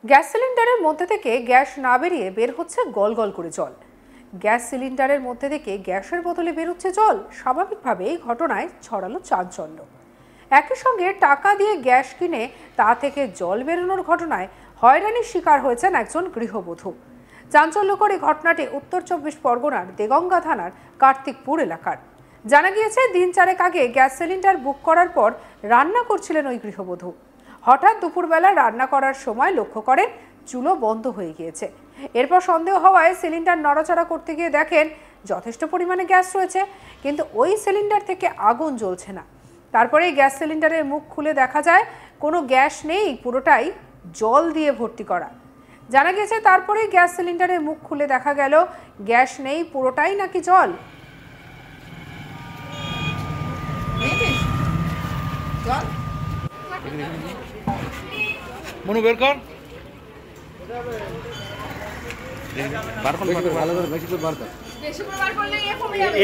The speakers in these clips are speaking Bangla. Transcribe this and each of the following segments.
গ্যাস সিলিন্ডারের মধ্যে থেকে গ্যাস না বেরিয়ে বের হচ্ছে গল গল করে জল। গ্যাস সিলিন্ডারের মধ্যে থেকে গ্যাসের বদলে বের হচ্ছে জল। স্বাভাবিকভাবে এই ঘটনায় ছড়ালো চাঞ্চল্য। একই সঙ্গে টাকা দিয়ে গ্যাস কিনে তা থেকে জল বেরোনোর ঘটনায় হয়রানির শিকার হয়েছেন একজন গৃহবধূ। চাঞ্চল্যকর এই ঘটনাটি উত্তর ২৪ পরগনার দেগঙ্গা থানার কার্তিকপুর এলাকার। জানা গিয়েছে, দিন ৪ আগে গ্যাস সিলিন্ডার বুক করার পর রান্না করছিলেন ওই গৃহবধূ। হঠাৎ দুপুরবেলা রান্না করার সময় লক্ষ্য করেন চুলো বন্ধ হয়ে গিয়েছে। এরপর সন্দেহ হওয়ায় সিলিন্ডার নড়াচড়া করতে গিয়ে দেখেন যথেষ্ট পরিমাণে গ্যাস রয়েছে, কিন্তু ওই সিলিন্ডার থেকে আগুন জ্বলছে না। তারপরে গ্যাস সিলিন্ডারের মুখ খুলে দেখা যায় কোনো গ্যাস নেই, পুরোটাই জল দিয়ে ভর্তি করা। জানা গেছে তারপরে গ্যাস সিলিন্ডারের মুখ খুলে দেখা গেল গ্যাস নেই, পুরোটাই নাকি জল। মনু বের কর,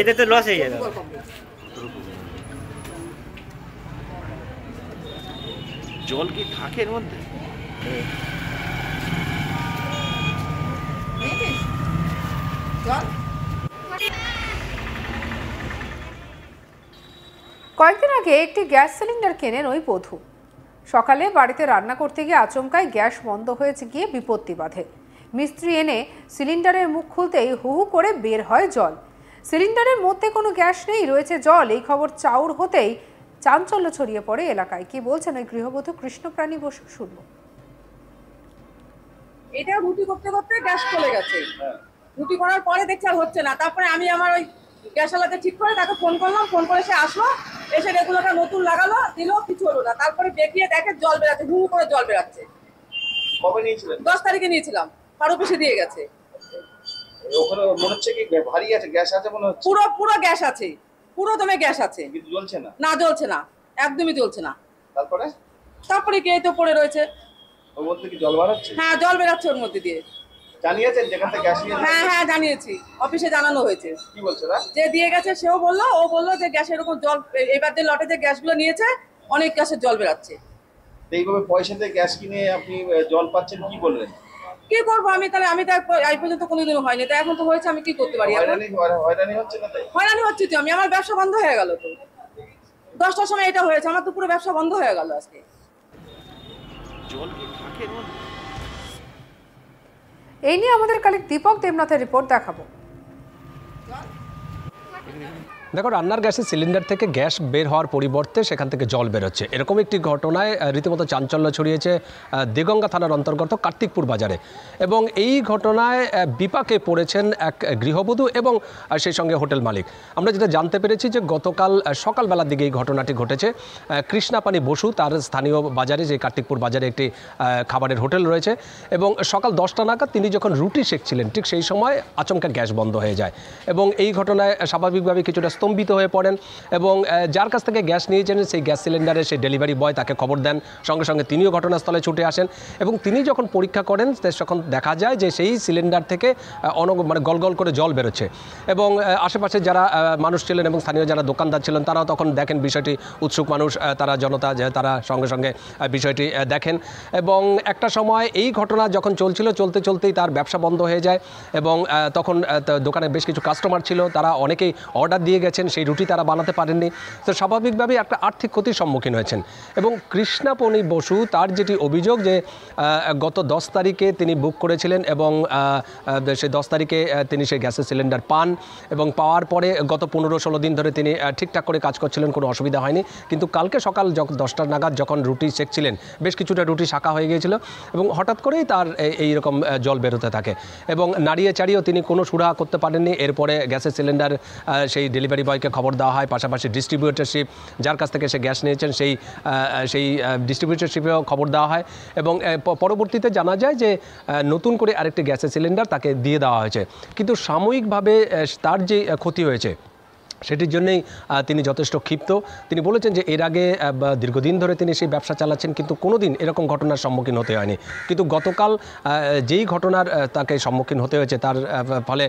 এতে তো লস হয়ে যাবে। জল কি থাকে এর মধ্যে? কয়েকদিন আগে একটি গ্যাস সিলিন্ডার কেনেন ওই বধূ। সকালে বাড়িতে রান্না করতে গিয়ে আচমকাই গ্যাস বন্ধ হয়েছে গিয়ে বিপত্তি বাধে। মিস্ত্রি এনে সিলিন্ডারের মুখ খুলতেই হু হু করে বের হয় জল। সিলিন্ডারের মধ্যে কোনো গ্যাস নেই, রয়েছে জল। এই খবর চাউর হতেই চাঞ্চল্য ছড়িয়ে পড়ে এলাকায়। কি বলছেন ওই গৃহবধূ কৃষ্ণপ্রাণী বসু, শুনবো। এটা রুটি করতে করতে গ্যাস চলে গেছে। রুটি করার পরে দেখছি আর হচ্ছে না। তারপরে আমি আমার ওই গ্যাসওয়ালাকে ঠিক করে তাকে ফোন করলাম। ফোন করে সে আসলো, এসে রেগুলেটর নতুন লাগালো, দিল, কিছু হলো না। তারপরে দেখিয়ে দেখে জল বেরাচ্ছে, হু হু করে জল বেরাচ্ছে। কবে নিয়েছিলেন? 10 তারিখে নিয়েছিলাম, কার অফিসে দিয়ে গেছে। ওখানে মনে হচ্ছে কি ভারী আছে, গ্যাস আছে মনে হচ্ছে। পুরো গ্যাস আছে, পুরো দমে গ্যাস আছে, কিন্তু জ্বলছে না। না জ্বলছে না, একদমই জ্বলছে না। তারপরে কি এই তো পড়ে রয়েছে। ওর মধ্যে কি জল বার হচ্ছে? হ্যাঁ, জল বেরাচ্ছে ওর মধ্যে দিয়ে। জানিয়েছেন যেখান থেকে গ্যাস নিয়েছেন? হ্যাঁ জানিয়েছি, অফিসে জানানো হয়েছে। কি বলছে না? যে দিয়ে গেছে সেও বললো, ও বললো যে গ্যাস এরকম জল, এবার যে লটে যে গ্যাসগুলো নিয়েছে অনেক গ্যাসের জল বেরাচ্ছে। এইভাবে পয়সা দিয়ে গ্যাস কিনে আপনি জল পাচ্ছেন, কি বললেন? কি করবো আমি তাহলে? আমি তো এই পর্যন্ত কোনোদিনও হয়নি, তাই এখন তো হয়েছে, আমি কি করতে পারি? হয়রানি হচ্ছে না? হয়রানি হচ্ছে তো। আমার ব্যবসা বন্ধ হয়ে গেল তো। 10টার সময় এটা হয়েছে, আমার তো পুরো ব্যবসা বন্ধ হয়ে গেল আজকে। জল কি থাকে এর মধ্যে? এই নিয়ে আমাদের কালিক দীপক দেবনাথের রিপোর্ট দেখাবো। দেখো, রান্নার গ্যাসের সিলিন্ডার থেকে গ্যাস বের হওয়ার পরিবর্তে সেখান থেকে জল বেরোচ্ছে। এরকম একটি ঘটনায় রীতিমতো চাঞ্চল্য ছড়িয়েছে দেগঙ্গা থানার অন্তর্গত কার্তিকপুর বাজারে। এবং এই ঘটনায় বিপাকে পড়েছেন এক গৃহবধূ এবং সেই সঙ্গে হোটেল মালিক। আমরা যেটা জানতে পেরেছি যে গতকাল সকালবেলার দিকে এই ঘটনাটি ঘটেছে। কৃষ্ণাপানি বসু তার স্থানীয় বাজারে, যে কার্তিকপুর বাজারে একটি খাবারের হোটেল রয়েছে, এবং সকাল 10টা নাগাদ তিনি যখন রুটি সেঁকছিলেন ঠিক সেই সময় আচমকা গ্যাস বন্ধ হয়ে যায়। এবং এই ঘটনায় স্বাভাবিকভাবে কিছুটা স্তম্ভিত হয়ে পড়েন এবং যার কাছ থেকে গ্যাস নিয়েছেন সেই গ্যাস সিলিন্ডারের সেই ডেলিভারি বয় তাকে খবর দেন। সঙ্গে সঙ্গে তিনিও ঘটনাস্থলে ছুটে আসেন এবং তিনি যখন পরীক্ষা করেন তখন দেখা যায় যে সেই সিলিন্ডার থেকে গল গল করে জল বেরোচ্ছে। এবং আশেপাশে যারা মানুষ ছিলেন এবং স্থানীয় যারা দোকানদার ছিলেন তারাও তখন দেখেন বিষয়টি। উৎসুক মানুষ, তারা জনতা, তারা সঙ্গে সঙ্গে বিষয়টি দেখেন। এবং একটা সময় এই ঘটনা যখন চলতে চলতেই তার ব্যবসা বন্ধ হয়ে যায়। এবং তখন দোকানে বেশ কিছু কাস্টমার ছিল, তারা অনেকেই অর্ডার দিয়ে গেছেন, সেই রুটি তারা বানাতে পারেননি। তো স্বাভাবিকভাবেই একটা আর্থিক ক্ষতির সম্মুখীন হয়েছেন। এবং কৃষ্ণাপনি বসু তার যেটি অভিযোগ যে গত 10 তারিখে তিনি বুক করেছিলেন এবং সেই 10 তারিখে তিনি সেই গ্যাসের সিলিন্ডার পান এবং পাওয়ার পরে গত 15-16 দিন ধরে তিনি ঠিকঠাক করে কাজ করছিলেন, কোনো অসুবিধা হয়নি। কিন্তু কালকে সকাল 10টা নাগাদ যখন রুটি সেঁকছিলেন, বেশ কিছুটা রুটি শাঁকা হয়ে গিয়েছিল এবং হঠাৎ করেই তার এইরকম জল বেরোতে থাকে এবং নাড়িয়ে চাড়িয়েও তিনি কোনো সুরাহা করতে পারেননি। এরপরে গ্যাসের সিলিন্ডার সেই ডেলিভারি বয়কে খবর দেওয়া হয়, পাশাপাশি ডিস্ট্রিবিউটরশিপ যার কাছ থেকে সে গ্যাস নিয়েছেন সেই ডিস্ট্রিবিউটরশিপেও খবর দেওয়া হয়। এবং পরবর্তীতে জানা যায় যে নতুন করে আরেকটি গ্যাসের সিলিন্ডার তাকে দিয়ে দেওয়া হয়েছে। কিন্তু সাময়িকভাবে তার যে ক্ষতি হয়েছে সেটির জন্যই তিনি যথেষ্ট ক্ষিপ্ত। তিনি বলেছেন যে এর আগে দীর্ঘদিন ধরে তিনি সেই ব্যবসা চালাচ্ছেন, কিন্তু কোনো দিন এরকম ঘটনার সম্মুখীন হতে হয়নি। কিন্তু গতকাল যেই ঘটনার তাকে সম্মুখীন হতে হয়েছে, তার ফলে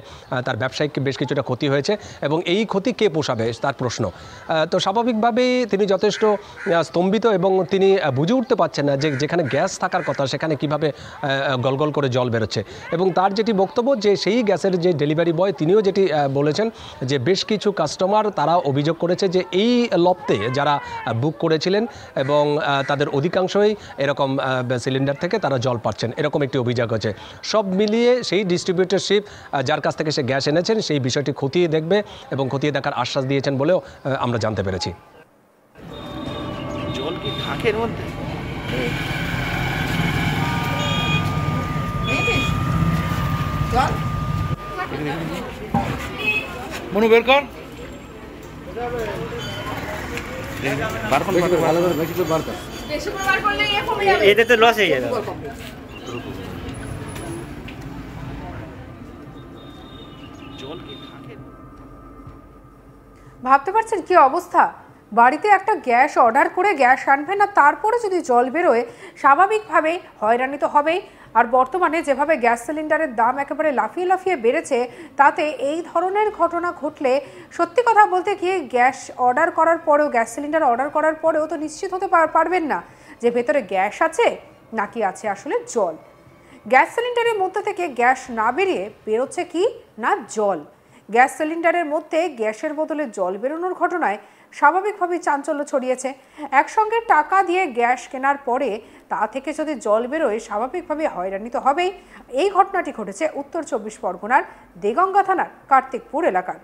তার ব্যবসায়িক বেশ কিছুটা ক্ষতি হয়েছে এবং এই ক্ষতি কে পোষাবে তার প্রশ্ন। তো স্বাভাবিকভাবেই তিনি যথেষ্ট স্তম্ভিত এবং তিনি বুঝে উঠতে পারছেন না যে যেখানে গ্যাস থাকার কথা সেখানে কিভাবে গলগল করে জল বেরোচ্ছে। এবং তার যেটি বক্তব্য যে সেই গ্যাসের যে ডেলিভারি বয় তিনিও যেটি বলেছেন যে বেশ কিছু কাস্টমার তারা অভিযোগ করেছে যে এই লপ্তে যারা বুক করেছিলেন এবং তাদের অধিকাংশই এরকম সিলিন্ডার থেকে তারা জল পাচ্ছেন, এরকম একটি অভিযোগ আছে। সব মিলিয়ে সেই ডিস্ট্রিবিউটরশিপ যার কাছ থেকে সে গ্যাস এনেছেন সেই বিষয়টি খতিয়ে দেখবে এবং খতিয়ে দেখার আশ্বাস দিয়েছেন বলেও আমরা জানতে পেরেছি। জল কি থাকে এর মধ্যে? মনু বের কর, এতে তো লস হয়ে যাবে। জল কি থাকে? ভাবতে পারছেন কি অবস্থা? বাড়িতে একটা গ্যাস অর্ডার করে গ্যাস আনবেন না, তারপরে যদি জল বেরোয় স্বাভাবিকভাবেই হয়রানি তো হবেই। আর বর্তমানে যেভাবে গ্যাস সিলিন্ডারের দাম একেবারে লাফিয়ে লাফিয়ে বেড়েছে, তাতে এই ধরনের ঘটনা ঘটলে সত্যি কথা বলতে কি গ্যাস অর্ডার করার পরেও, গ্যাস সিলিন্ডার অর্ডার করার পরেও তো নিশ্চিত হতে পারবেন না যে ভেতরে গ্যাস আছে নাকি আছে আসলে জল। গ্যাস সিলিন্ডারের মধ্যে থেকে গ্যাস না বেরিয়ে বেরোচ্ছে কি না জল। গ্যাস সিলিন্ডারের মধ্যে গ্যাসের বদলে জল বেরোনোর ঘটনায় স্বাভাবিকভাবেই চাঞ্চল্য ছড়িয়েছে। একসঙ্গে টাকা দিয়ে গ্যাস কেনার পরে তা থেকে যদি জল বেরোয় স্বাভাবিকভাবে হয়রানি তো হবেই। এই ঘটনাটি ঘটেছে উত্তর 24 পরগনার দেগঙ্গা থানার কার্তিকপুর এলাকার।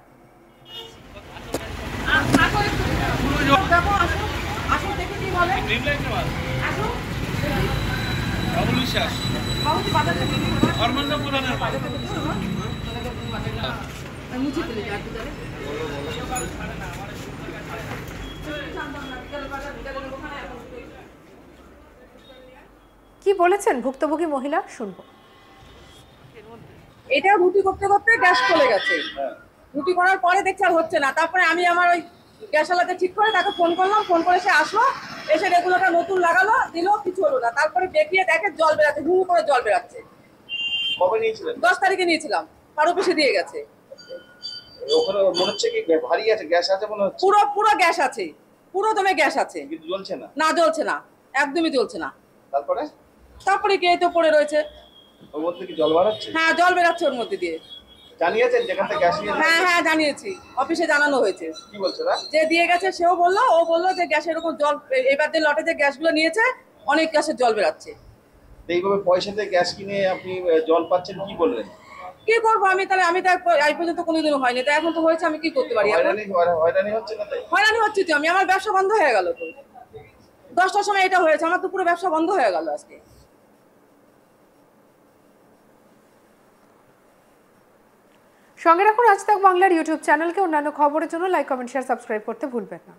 কি বলেছেন ভুক্তভোগী মহিলা, শুনবো। এটা রুটি করতে করতে গ্যাস চলে গেছে। রুটি করার পরে দেখছি আর হচ্ছে না, তারপরে আমি আমার ওই গ্যাসওয়ালাতে ঠিক করে তাকে ফোন করলাম, ফোন করে সে আসলো, এসে রেগুলেটর নতুন লাগালো, দিল, কিছু হলো না। তারপরে দেখিয়ে দেখে জল বেরাচ্ছে, হু করে জল বেরাচ্ছে। কবে নিয়েছিলেন? 10 তারিখে নিয়েছিলাম, তার অফিসে দিয়ে গেছে। ওখানে মনে হচ্ছে কি ভারী আছে, গ্যাস আছে মনে হচ্ছে? পুরো গ্যাস আছে, পুরো দমে গ্যাস আছে, কিন্তু জ্বলছে না। না জ্বলছে না, একদমই জ্বলছে না। তারপরে কি এই তো পড়ে রয়েছে। ওর মধ্যে কি জল বার হচ্ছে? হ্যাঁ, জল বেরাচ্ছে ওর মধ্যে দিয়ে। জানিয়েছেন যেখান থেকে গ্যাস নিয়ে? হ্যাঁ জানিয়েছি, অফিসে জানানো হয়েছে। কি বলছে না? যে দিয়ে গেছে সেও বললো, ও বললো যে গ্যাস এরকম জল, এবার যে লটে যে গ্যাসগুলো নিয়েছে অনেক গ্যাসের জল বেরাচ্ছে। এইভাবে পয়সা দিয়ে গ্যাস কিনে আপনি জল পাচ্ছেন, কি বললেন? কি করবো আমি তাহলে? আমি তো এই পর্যন্ত কোনোদিনও হয়নি, তো এখন তো হয়েছে, আমি কি করতে পারি? হয়রানি হচ্ছে না? হয়রানি হচ্ছে তো, আমি আমার ব্যবসা বন্ধ হয়ে গেল তো। 10টার সময় এটা হয়েছে, আমার তো পুরো ব্যবসা বন্ধ হয়ে গেল আজকে। সঙ্গে রাখুন আজ তাক বাংলার ইউটিউব চ্যানেলকে। অন্যান্য খবরের জন্য লাইক, কমেন্ট, শেয়ার, সাবস্ক্রাইব করতে ভুলবেন না।